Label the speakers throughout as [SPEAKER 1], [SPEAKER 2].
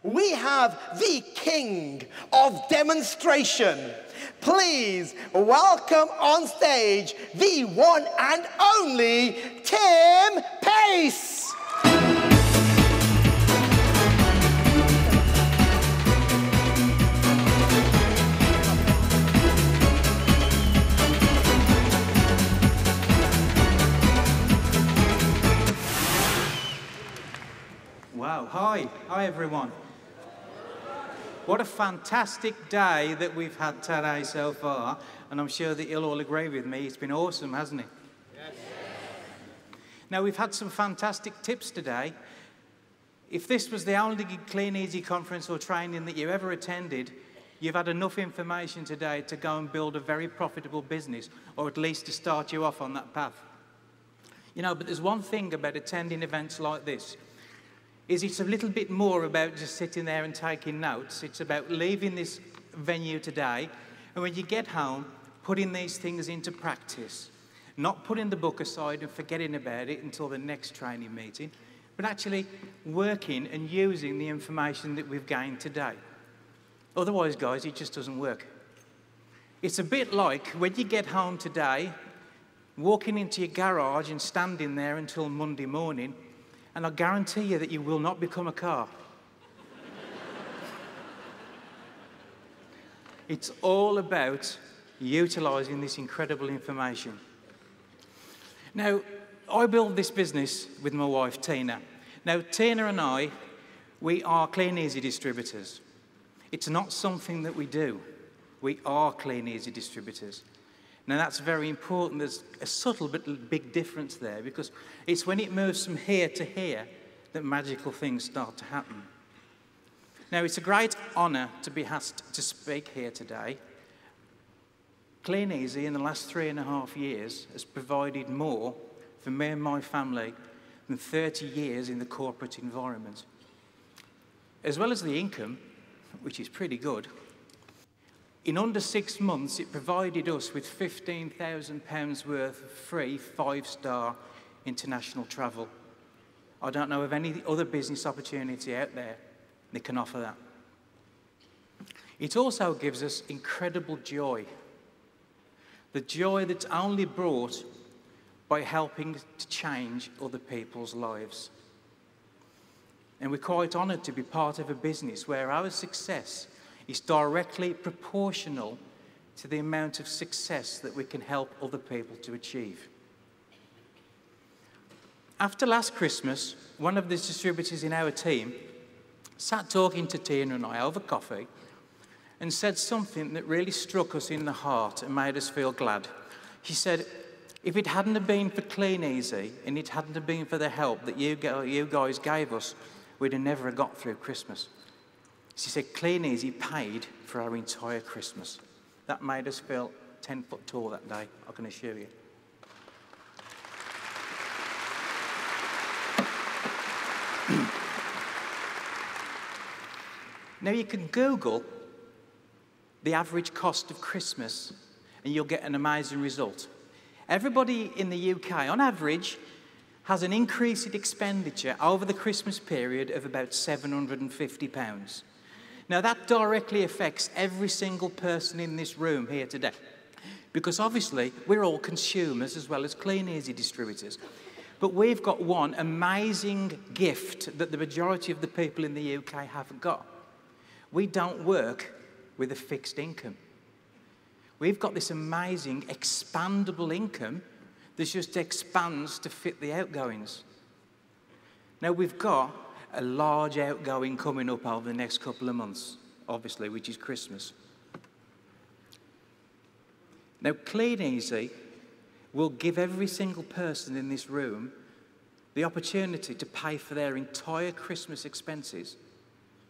[SPEAKER 1] we have the king of demonstration. Please welcome on stage the one and only Tim Pace.
[SPEAKER 2] Wow, hi everyone. What a fantastic day that we've had today so far, and I'm sure that you'll all agree with me, it's been awesome, hasn't it? Yes. Now, we've had some fantastic tips today. If this was the only Kleeneze conference or training that you ever attended, you've had enough information today to go and build a very profitable business, or at least to start you off on that path. You know, but there's one thing about attending events like this, is it's a little bit more about just sitting there and taking notes. It's about leaving this venue today, and when you get home, putting these things into practice. Not putting the book aside and forgetting about it until the next training meeting, but actually working and using the information that we've gained today. Otherwise, guys, it just doesn't work. It's a bit like when you get home today, walking into your garage and standing there until Monday morning, and I guarantee you that you will not become a car. It's all about utilising this incredible information. Now, I built this business with my wife, Tina. Now, Tina and I, we are Kleeneze distributors. It's not something that we do. We are Kleeneze distributors. Now, that's very important. There's a subtle but big difference there, because it's when it moves from here to here that magical things start to happen. Now, it's a great honour to be asked to speak here today. Kleeneze, in the last 3.5 years, has provided more for me and my family than 30 years in the corporate environment. As well as the income, which is pretty good, in under 6 months, it provided us with £15,000 worth of free 5-star international travel. I don't know of any other business opportunity out there that can offer that. It also gives us incredible joy. The joy that's only brought by helping to change other people's lives. And we're quite honoured to be part of a business where our success is directly proportional to the amount of success that we can help other people to achieve. After last Christmas, one of the distributors in our team sat talking to Tina and I over coffee and said something that really struck us in the heart and made us feel glad. She said, if it hadn't have been for Kleeneze and it hadn't have been for the help that you guys gave us, we'd have never got through Christmas. She said, Kleeneze paid for our entire Christmas. That made us feel 10 foot tall that day, I can assure you. Now, you can Google the average cost of Christmas and you'll get an amazing result. Everybody in the UK, on average, has an increase in expenditure over the Christmas period of about £750. Now, that directly affects every single person in this room here today, because obviously we're all consumers as well as Kleeneze distributors. But we've got one amazing gift that the majority of the people in the UK haven't got. We don't work with a fixed income. We've got this amazing expandable income that just expands to fit the outgoings. Now, we've got a large outgoing coming up over the next couple of months, obviously, which is Christmas. Now, Kleeneze will give every single person in this room the opportunity to pay for their entire Christmas expenses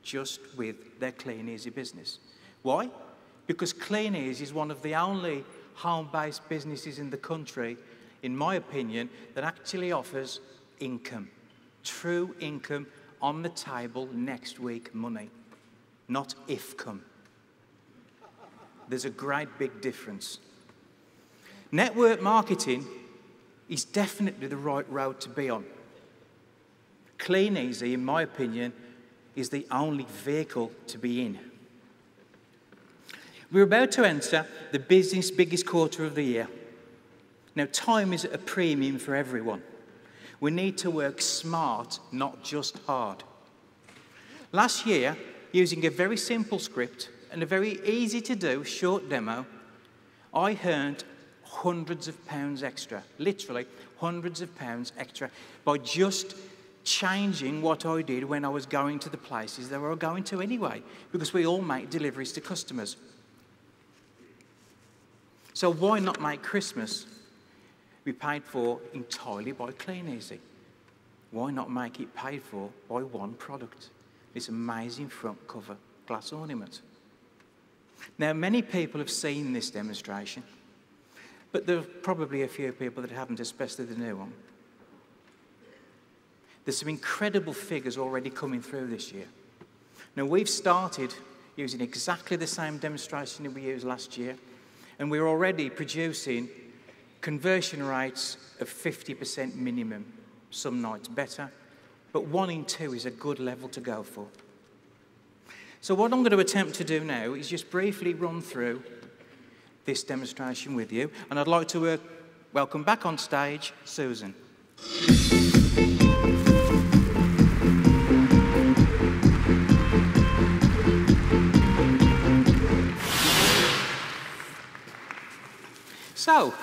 [SPEAKER 2] just with their Kleeneze business. Why? Because Kleeneze is one of the only home-based businesses in the country, in my opinion, that actually offers income, true income, on the table next week money, not if-come. There's a great big difference. Network marketing is definitely the right road to be on. Kleeneze, in my opinion, is the only vehicle to be in. We're about to enter the biggest quarter of the year. Now, time is at a premium for everyone. We need to work smart, not just hard. Last year, using a very simple script and a very easy to do short demo, I earned hundreds of pounds extra, literally hundreds of pounds extra, by just changing what I did when I was going to the places that we were going to anyway, because we all make deliveries to customers. So why not make Christmas be paid for entirely by Kleeneze? Why not make it paid for by one product? This amazing front cover glass ornament. Now, many people have seen this demonstration, but there are probably a few people that haven't, especially the new one. There's some incredible figures already coming through this year. Now, we've started using exactly the same demonstration that we used last year, and we're already producing conversion rates of 50% minimum, some nights better, but 1 in 2 is a good level to go for. So what I'm going to attempt to do now is just briefly run through this demonstration with you, and I'd like to welcome back on stage Susan. So,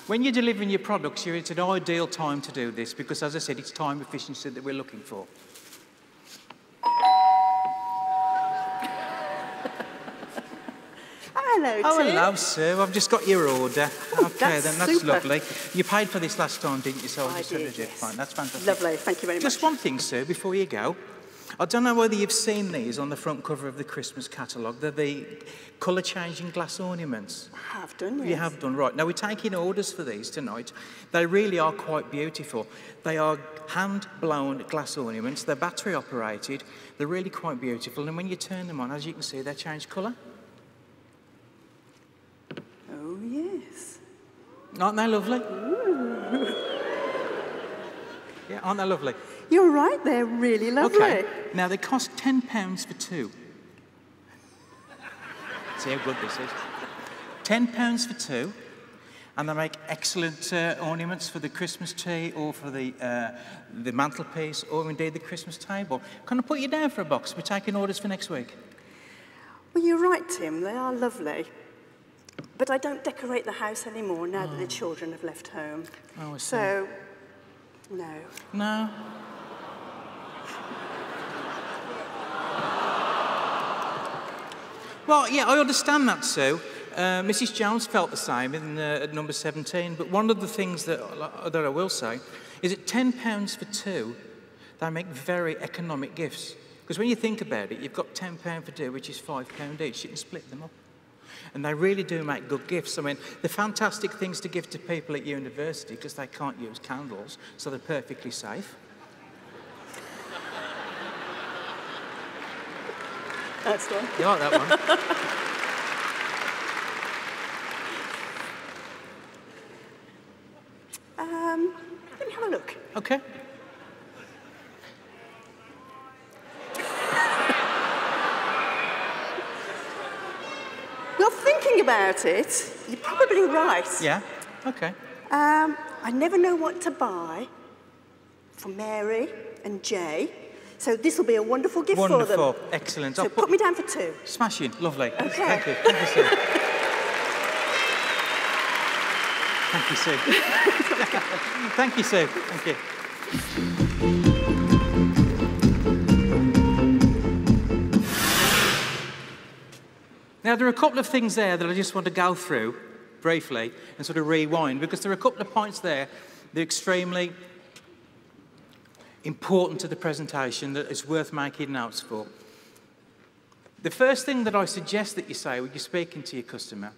[SPEAKER 2] when you're delivering your products, it's an ideal time to do this because, as I said, it's time efficiency that we're looking for.
[SPEAKER 3] Hello, Tim.
[SPEAKER 2] Oh, hello, Sue. I've just got your order.
[SPEAKER 3] Oh,
[SPEAKER 2] okay,
[SPEAKER 3] that's
[SPEAKER 2] that's
[SPEAKER 3] super.
[SPEAKER 2] lovely. You paid for this last time, didn't you? So
[SPEAKER 3] I did, yes.
[SPEAKER 2] Fine, that's fantastic.
[SPEAKER 3] Lovely, thank you very much.
[SPEAKER 2] Just one thing, Sue, before you go. I don't know whether you've seen these on the front cover of the Christmas catalogue. They're the colour-changing glass ornaments.
[SPEAKER 3] I have done, yes.
[SPEAKER 2] You have done, right. Now, we're taking orders for these tonight. They really are quite beautiful. They are hand-blown glass ornaments. They're battery-operated. They're really quite beautiful. And when you turn them on, as you can see, they change colour.
[SPEAKER 3] Oh, yes.
[SPEAKER 2] Aren't they lovely?
[SPEAKER 3] Ooh.
[SPEAKER 2] Yeah, aren't they lovely?
[SPEAKER 3] You're right, they're really lovely.
[SPEAKER 2] Okay. Now, they cost £10 for 2. See how good this is. £10 for 2, and they make excellent ornaments for the Christmas tree or for the mantelpiece or indeed the Christmas table. Can I put you down for a box? We're taking orders for next week.
[SPEAKER 3] Well, you're right, Tim, they are lovely. But I don't decorate the house anymore now that the children have left home.
[SPEAKER 2] Oh, I see.
[SPEAKER 3] So, no.
[SPEAKER 2] No? Well, yeah, I understand that, Sue. Mrs. Jones felt the same at number 17, but one of the things that I will say is that £10 for 2, they make very economic gifts. Because when you think about it, you've got £10 for 2, which is £5 each. You can split them up. And they really do make good gifts. I mean, they're fantastic things to give to people at university because they can't use candles, so they're perfectly safe.
[SPEAKER 3] That's one.
[SPEAKER 2] You like that one?
[SPEAKER 3] Let me have a look.
[SPEAKER 2] Okay.
[SPEAKER 3] Well, thinking about it, you're probably right.
[SPEAKER 2] Yeah? Okay.
[SPEAKER 3] I never know what to buy for Mary and Jay, so this will be a wonderful gift for them.
[SPEAKER 2] Wonderful. Excellent.
[SPEAKER 3] So put me down for 2.
[SPEAKER 2] Smashing. Lovely.
[SPEAKER 3] Okay.
[SPEAKER 2] Thank you. Thank you, Sue. Thank you, Sue. Thank you, Sue. Thank you. Now, there are a couple of things there that I just want to go through briefly and sort of rewind, because there are a couple of points there that are extremely important to the presentation that it's worth making notes for. The first thing that I suggest that you say when you're speaking to your customer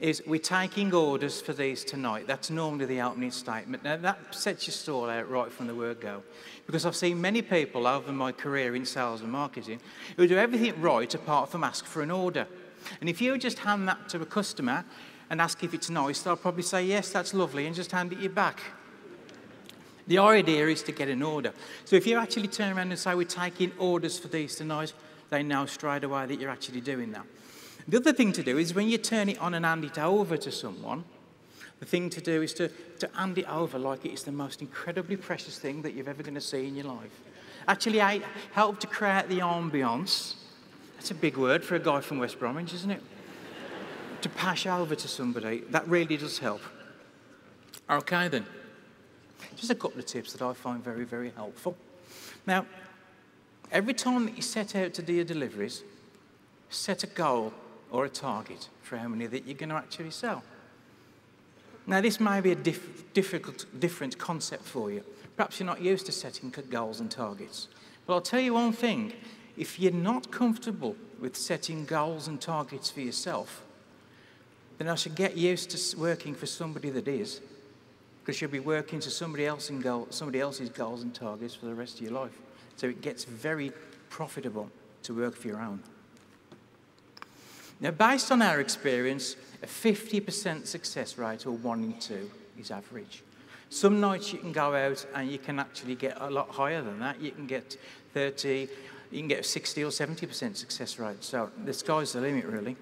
[SPEAKER 2] is, we're taking orders for these tonight. That's normally the opening statement. Now, that sets your stall out right from the word go, because I've seen many people over my career in sales and marketing who do everything right apart from ask for an order. And if you just hand that to a customer and ask if it's nice, they'll probably say, yes, that's lovely, and just hand it you back. The idea is to get an order. So if you actually turn around and say, we're taking orders for these tonight, they know straight away that you're actually doing that. The other thing to do is when you turn it on and hand it over to someone, the thing to do is to hand it over like it's the most incredibly precious thing that you're ever going to see in your life. Actually, help to create the ambience. That's a big word for a guy from West Bromwich, isn't it? To pass over to somebody, that really does help. Okay then. Just a couple of tips that I find very, very helpful. Now, every time that you set out to do your deliveries, set a goal or a target for how many that you're going to actually sell. Now, this may be a different concept for you. Perhaps you're not used to setting goals and targets. But I'll tell you one thing. If you're not comfortable with setting goals and targets for yourself, then I should get used to working for somebody that is, because you'll be working to somebody else's goals and targets for the rest of your life. So it gets very profitable to work for your own. Now, based on our experience, a 50% success rate, or 1 in 2, is average. Some nights you can go out and you can actually get a lot higher than that. You can get 30, you can get 60 or 70% success rate. So the sky's the limit, really.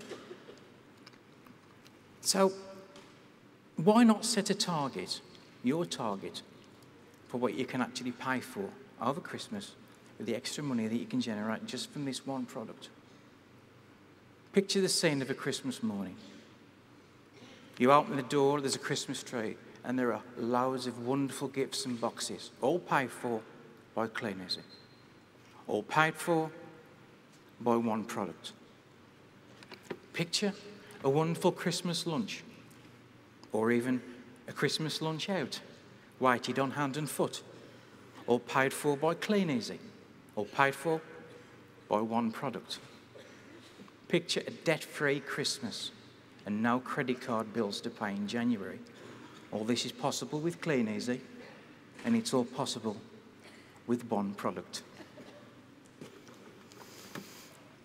[SPEAKER 2] So why not set a target, your target, for what you can actually pay for over Christmas with the extra money that you can generate just from this one product? Picture the scene of a Christmas morning. You open the door, there's a Christmas tree, and there are loads of wonderful gifts and boxes, all paid for by Kleeneze, all paid for by one product. Picture a wonderful Christmas lunch, or even a Christmas lunch out, weighted on hand and foot, all paid for by Kleeneze, all paid for by one product. Picture a debt-free Christmas and no credit card bills to pay in January. All this is possible with Kleeneze, and it's all possible with one product.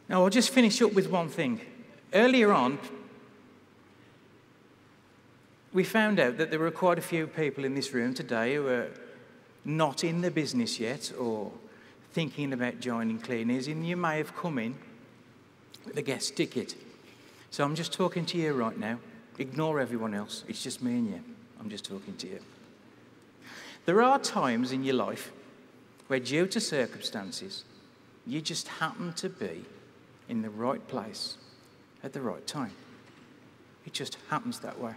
[SPEAKER 2] Now, I'll just finish up with one thing. Earlier on, we found out that there were quite a few people in this room today who are not in the business yet or thinking about joining Kleeneze, and you may have come in with a guest ticket. So I'm just talking to you right now. Ignore everyone else. It's just me and you. I'm just talking to you. There are times in your life where, due to circumstances, you just happen to be in the right place at the right time. It just happens that way.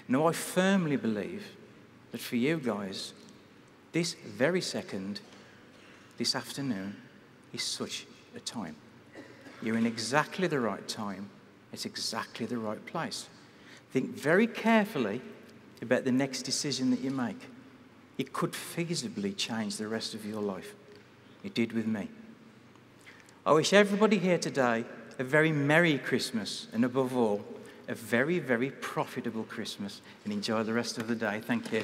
[SPEAKER 2] Now, I firmly believe that for you guys, this very second, this afternoon, is such a time. You're in exactly the right time. It's exactly the right place. Think very carefully about the next decision that you make. It could feasibly change the rest of your life. It did with me. I wish everybody here today a very Merry Christmas, and above all, a very, very profitable Christmas, and enjoy the rest of the day. Thank you.